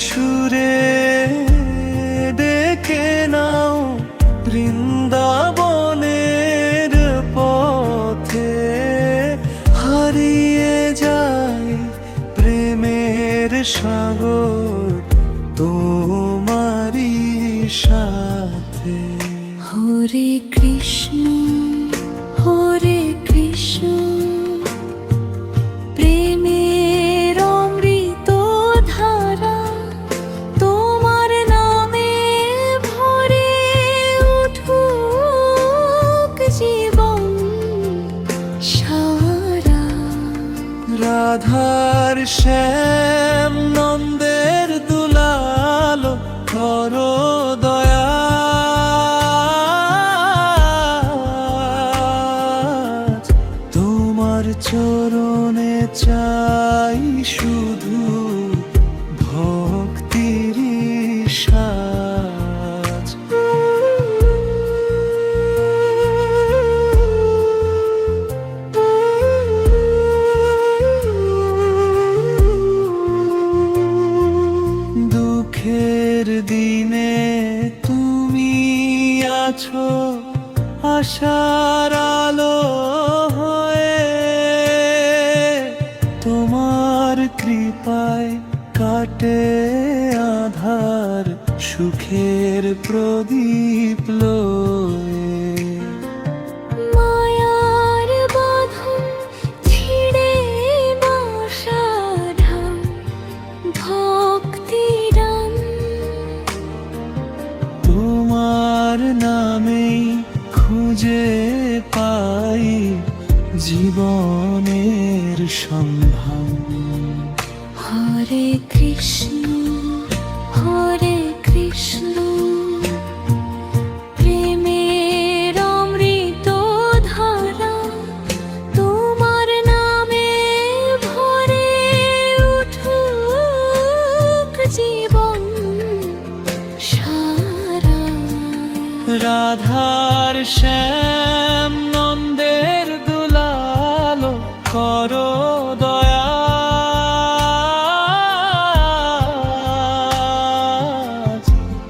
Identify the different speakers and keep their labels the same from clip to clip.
Speaker 1: সুরে ডেকে নাও বৃন্দাবনের পথে, হারিয়ে যায় প্রেমের সাগর তোমারি সাথে।
Speaker 2: হরে কৃষ্ণ হরে কৃষ্ণ, প্রেমের অমৃত ধারা তোমার নামে ভরে উঠুক জীবন সারা।
Speaker 1: রাধার শ্যাম নন্দের দুলালো করো দয়া, তোমার চরণে চাই শুধু ভক্তির সাজ। দুঃখের দিনে তুমি আছো আশার আলো হয়ে, তোমার কৃপায় কাটে আধার সুখের প্রদীপ লয়ে।
Speaker 2: মায়ার বাঁধন ছিঁড়ে বসাধাম ভক্তিরাম,
Speaker 1: তোমার নামেই খুঁজে পাই জীবনের সন্ধান।
Speaker 2: হরে কৃষ্ণ হরে কৃষ্ণ, প্রেমের অমৃত ধারা তোমার নামে ভরে উঠুক জীবন সারা।
Speaker 1: রাধার শ্যাম নন্দের দুলালো করো দয়া,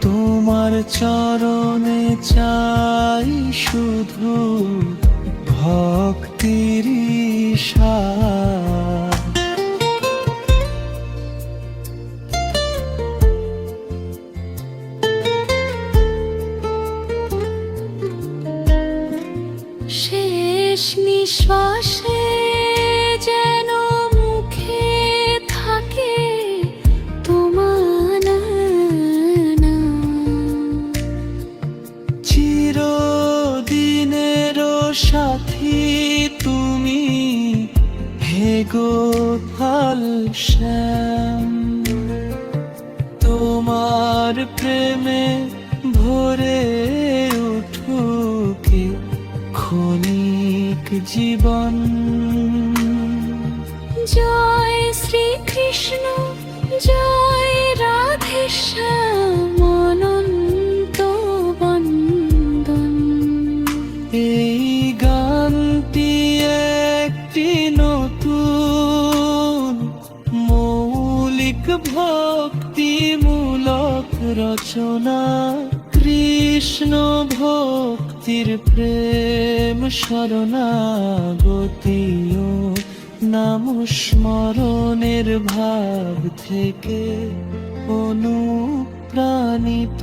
Speaker 1: তোমার চরণে চাই শুধু ভক্তির সাজ।
Speaker 2: শেষ নিঃশ্বাসে যেন মুখে থাকে তোমার নাম,
Speaker 1: চিরদিনের সাথী তুমি হে গোপাল শ্যাম, তোমার প্রেমে ভরে উঠুক ক্ষণিক জীবন।
Speaker 2: জয় শ্রীকৃষ্ণ জয় রাধেশ্যাম অনন্ত বন্দন।
Speaker 1: এই গানটি একটি নতুন মৌলিক ভক্তিমূলক রচনা, কৃষ্ণ ভক্তির প্রেম শরণাগতি ও নাম স্মরণের ভাব থেকে অনুপ্রাণিত।